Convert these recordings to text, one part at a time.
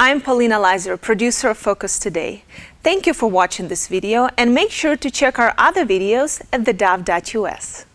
I'm Paulina Leiser, producer of Focus Today. Thank you for watching this video, and make sure to check our other videos at theDove.us.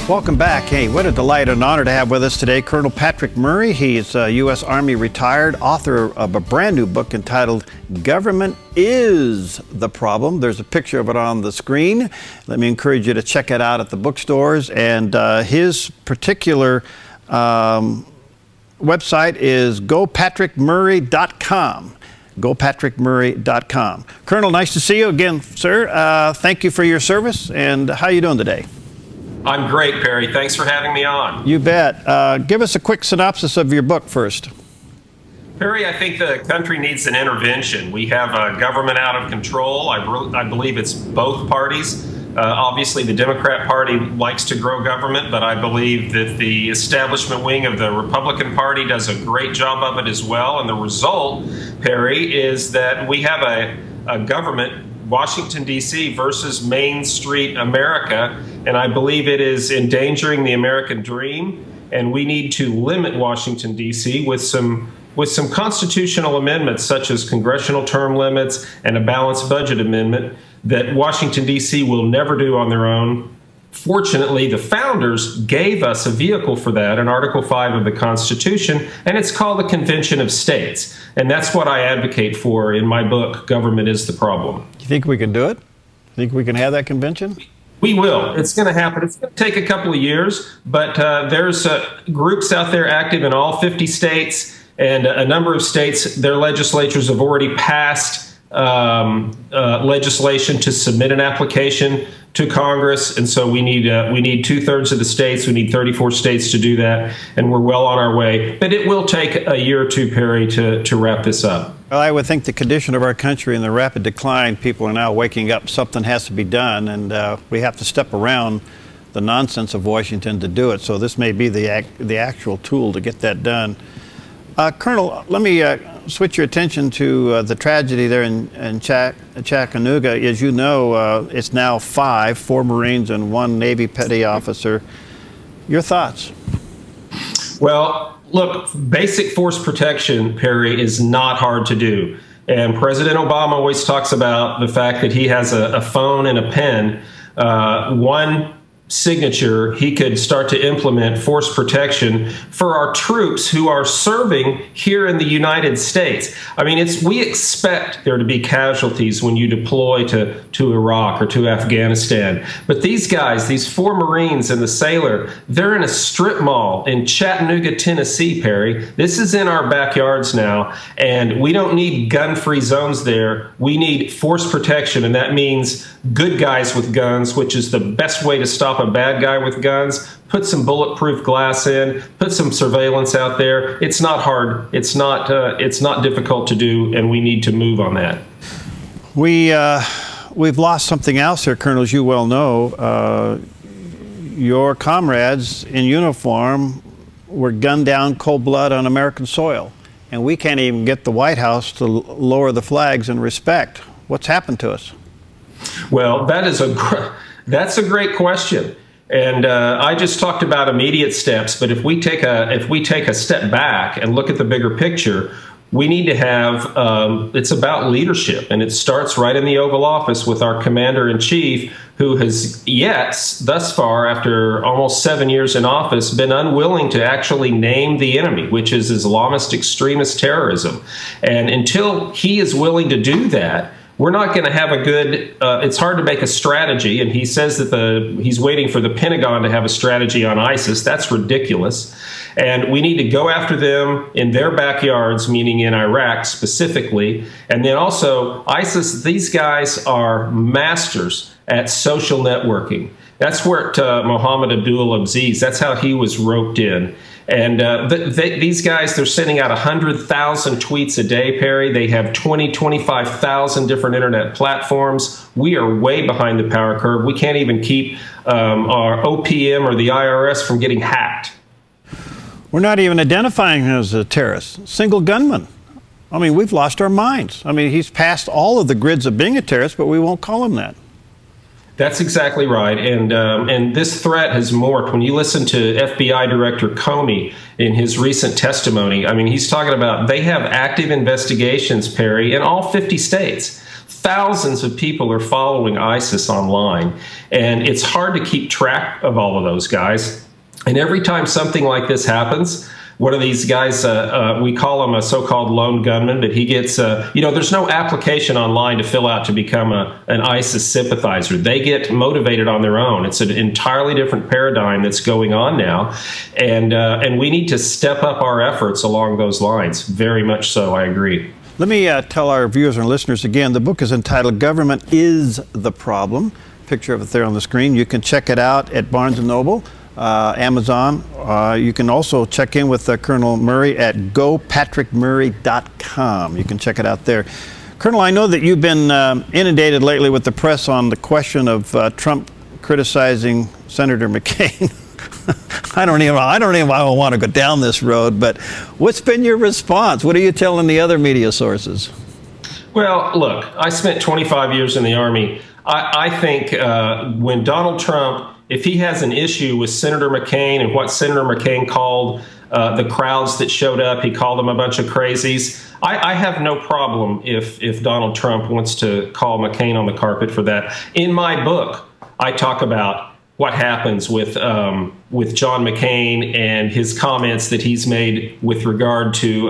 Welcome back. Hey, what a delight and honor to have with us today Colonel Patrick Murray. He's U.S. Army retired, author of a brand new book entitled Government is the Problem. There's a picture of it on the screen. Let me encourage you to check it out at the bookstores. And his particular website is gopatrickmurray.com. gopatrickmurray.com. Colonel, nice to see you again, sir. Thank you for your service. And how are you doing today? I'm great, Perry. Thanks for having me on. You bet. Give us a quick synopsis of your book first. Perry, I think the country needs an intervention. We have a government out of control. I believe it's both parties. Obviously, the Democrat Party likes to grow government, but I believe that the establishment wing of the Republican Party does a great job of it as well. And the result, Perry, is that we have a government, Washington, D.C. versus Main Street America, and I believe it is endangering the American dream, and we need to limit Washington, D.C. with some constitutional amendments such as congressional term limits and a balanced budget amendment that Washington, D.C. will never do on their own. Fortunately, the founders gave us a vehicle for that in Article 5 of the Constitution, and it's called the Convention of States. And that's what I advocate for in my book, Government is the Problem. You think we can do it? Think we can have that convention? We will. It's going to happen. It's going to take a couple of years, but there's groups out there active in all 50 states, and a number of states, their legislatures have already passed legislation to submit an application to Congress, and so we need 2/3 of the states. We need 34 states to do that, and we're well on our way. But it will take a year or two, Perry, to wrap this up. Well, I would think the condition of our country and the rapid decline, people are now waking up. Something has to be done, and we have to step around the nonsense of Washington to do it. So this may be the actual tool to get that done. Colonel, let me switch your attention to the tragedy there in Chattanooga. As you know, it's now 4 Marines and 1 Navy petty officer. Your thoughts? Well, look, basic force protection, Perry, is not hard to do. And President Obama always talks about the fact that he has a phone and a pen. One signature, he could start to implement force protection for our troops who are serving here in the United States. I mean, we expect there to be casualties when you deploy to Iraq or to Afghanistan. But these guys, these 4 Marines and the sailor, they're in a strip mall in Chattanooga, Tennessee, Perry. This is in our backyards now, and we don't need gun-free zones there. We need force protection, and that means good guys with guns, which is the best way to stop a bad guy with guns. Put some bulletproof glass in, put some surveillance out there. It's not hard. It's not difficult to do, and we need to move on that. We've lost something else here, Colonel, as you well know. Your comrades in uniform were gunned down cold blood on American soil, and we can't even get the White House to lower the flags in respect. What's happened to us? Well, that's a great question. And I just talked about immediate steps, but if we take a step back and look at the bigger picture, we need to have, it's about leadership, and it starts right in the Oval Office with our commander-in-chief, who has thus far, after almost 7 years in office, been unwilling to actually name the enemy, which is Islamist extremist terrorism. And until he is willing to do that, we're not going to have a good, it's hard to make a strategy, and he says that he's waiting for the Pentagon to have a strategy on ISIS. That's ridiculous. And we need to go after them in their backyards, meaning in Iraq specifically. And then also, ISIS, these guys are masters at social networking. That's where Mohammed Abdul Aziz, that's how he was roped in. And these guys, they're sending out 100,000 tweets a day, Perry. They have 25,000 different internet platforms. We are way behind the power curve. We can't even keep our OPM or the IRS from getting hacked. We're not even identifying him as a terrorist, single gunman. I mean, we've lost our minds. I mean, he's passed all of the grids of being a terrorist, but we won't call him that. That's exactly right, and this threat has morphed. When you listen to FBI Director Comey in his recent testimony, I mean, he's talking about they have active investigations, Perry, in all 50 states. Thousands of people are following ISIS online, and it's hard to keep track of all of those guys. And every time something like this happens, one of these guys, we call him a so-called lone gunman, but he gets, there's no application online to fill out to become an ISIS sympathizer. They get motivated on their own. It's an entirely different paradigm that's going on now, and we need to step up our efforts along those lines. Very much so, I agree. Let me tell our viewers and listeners again, the book is entitled Government is the Problem. Picture of it there on the screen. You can check it out at Barnes & Noble. Amazon. You can also check in with Colonel Murray at gopatrickmurray.com. You can check it out there. Colonel, I know that you've been inundated lately with the press on the question of Trump criticizing Senator McCain. I don't even want to go down this road, but what's been your response? What are you telling the other media sources? Well, look, I spent 25 years in the Army. I think when Donald Trump, if he has an issue with Senator McCain and what Senator McCain called the crowds that showed up, he called them a bunch of crazies. I have no problem if Donald Trump wants to call McCain on the carpet for that. In my book, I talk about what happens with John McCain and his comments that he's made with regard to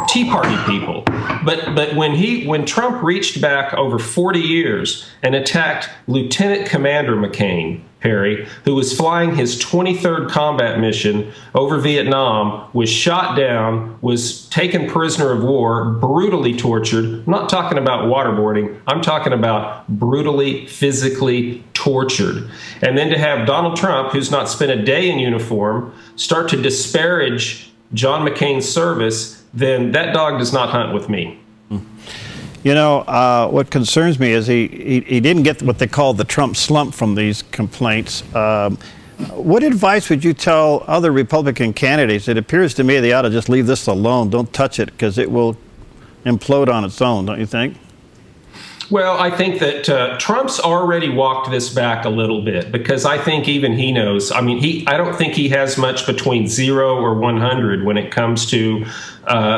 Tea Party people. But when Trump reached back over 40 years and attacked Lieutenant Commander McCain, Perry, who was flying his 23rd combat mission over Vietnam, was shot down, was taken prisoner of war, brutally tortured. I'm not talking about waterboarding. I'm talking about brutally, physically tortured. And then to have Donald Trump, who's not spent a day in uniform, start to disparage John McCain's service, then that dog does not hunt with me. You know, what concerns me is he didn't get what they call the Trump slump from these complaints. What advice would you tell other Republican candidates? It appears to me they ought to just leave this alone. Don't touch it, because it will implode on its own, don't you think? Well, I think that Trump's already walked this back a little bit, because I think even he knows. I mean, I don't think he has much between 0 or 100 when it comes to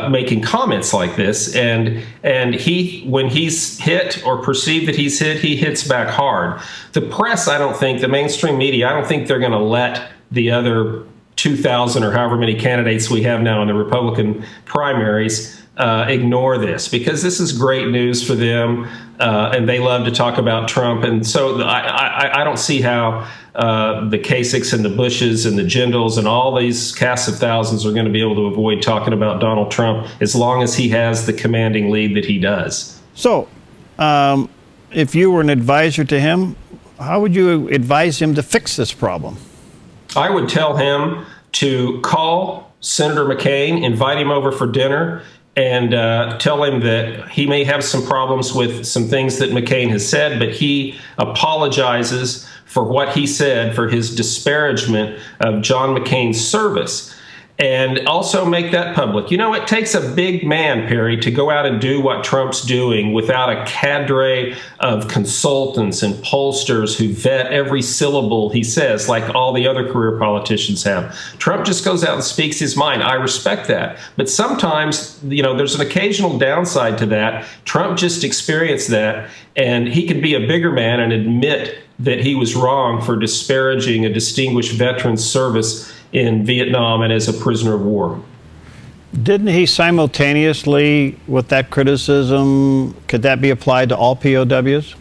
making comments like this. And when he's hit or perceived that he's hit, he hits back hard. The press, I don't think, the mainstream media, I don't think they're going to let the other 2,000 or however many candidates we have now in the Republican primaries ignore this, because this is great news for them, and they love to talk about Trump. And so I don't see how the Kasichs and the Bushes and the Jindals and all these casts of thousands are going to be able to avoid talking about Donald Trump as long as he has the commanding lead that he does. So if you were an advisor to him, how would you advise him to fix this problem? I would tell him to call Senator McCain, invite him over for dinner, and tell him that he may have some problems with some things that McCain has said, but he apologizes for what he said, for his disparagement of John McCain's service. And also make that public. You know, it takes a big man, Perry, to go out and do what Trump's doing without a cadre of consultants and pollsters who vet every syllable he says, like all the other career politicians have. Trump just goes out and speaks his mind. I respect that. But sometimes, you know, there's an occasional downside to that. Trump just experienced that, and he could be a bigger man and admit that he was wrong for disparaging a distinguished veteran's service in Vietnam and as a prisoner of war. Didn't he simultaneously, with that criticism, could that be applied to all POWs?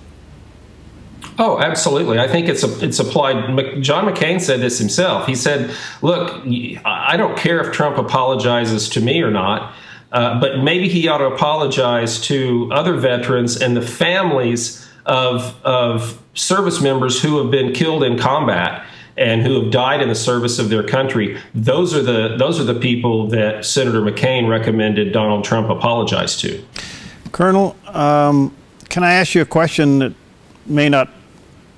Oh, absolutely. I think it's applied. John McCain said this himself. He said, look, I don't care if Trump apologizes to me or not, but maybe he ought to apologize to other veterans and the families of service members who have been killed in combat and who have died in the service of their country. Those are the people that Senator McCain recommended Donald Trump apologize to. Colonel, can I ask you a question that may not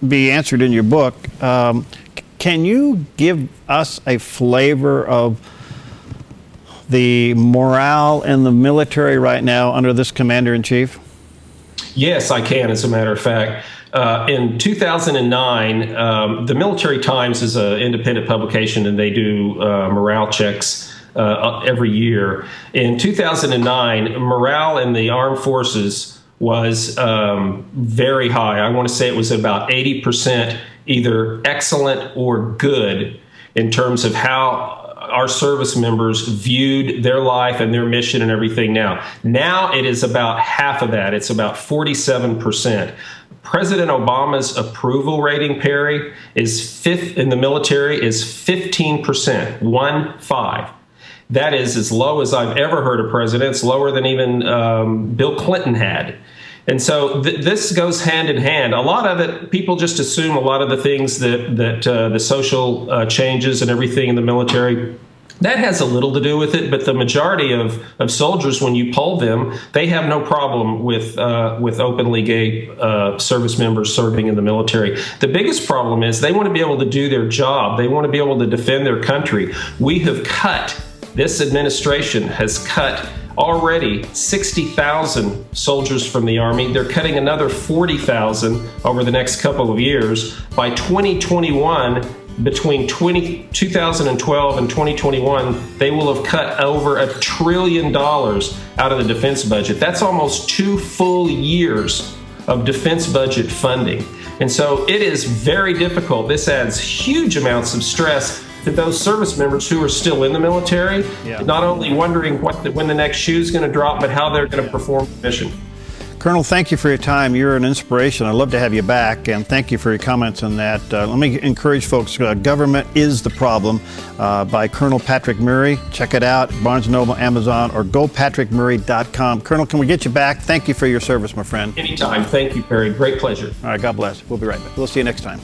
be answered in your book? Can you give us a flavor of the morale in the military right now under this commander-in-chief? Yes, I can, as a matter of fact. In 2009, the Military Times is an independent publication, and they do morale checks every year. In 2009, morale in the armed forces was very high. I want to say it was about 80% either excellent or good in terms of how our service members viewed their life and their mission and everything now. Now it is about half of that. It's about 47%. President Obama's approval rating, Perry, is in the military is 15%, 1-5. That is as low as I've ever heard of presidents, lower than even Bill Clinton had. And so this goes hand in hand. A lot of it, people just assume a lot of the things that the social changes and everything in the military, that has a little to do with it. But the majority of soldiers, when you poll them, they have no problem with openly gay service members serving in the military. The biggest problem is they want to be able to do their job. They want to be able to defend their country. We have cut, this administration has cut already 60,000 soldiers from the Army. They're cutting another 40,000 over the next couple of years. By 2021, between 2012 and 2021, they will have cut over $1 trillion out of the defense budget. That's almost 2 full years of defense budget funding. And so it is very difficult. This adds huge amounts of stress to those service members who are still in the military, not only wondering when the next shoe is going to drop, but how they're going to perform the mission. Colonel, thank you for your time. You're an inspiration. I'd love to have you back, and thank you for your comments on that. Let me encourage folks, Government is the Problem by Colonel Patrick Murray. Check it out, Barnes & Noble, Amazon, or gopatrickmurray.com. Colonel, can we get you back? Thank you for your service, my friend. Anytime. Thank you, Perry. Great pleasure. All right, God bless. We'll be right back. We'll see you next time.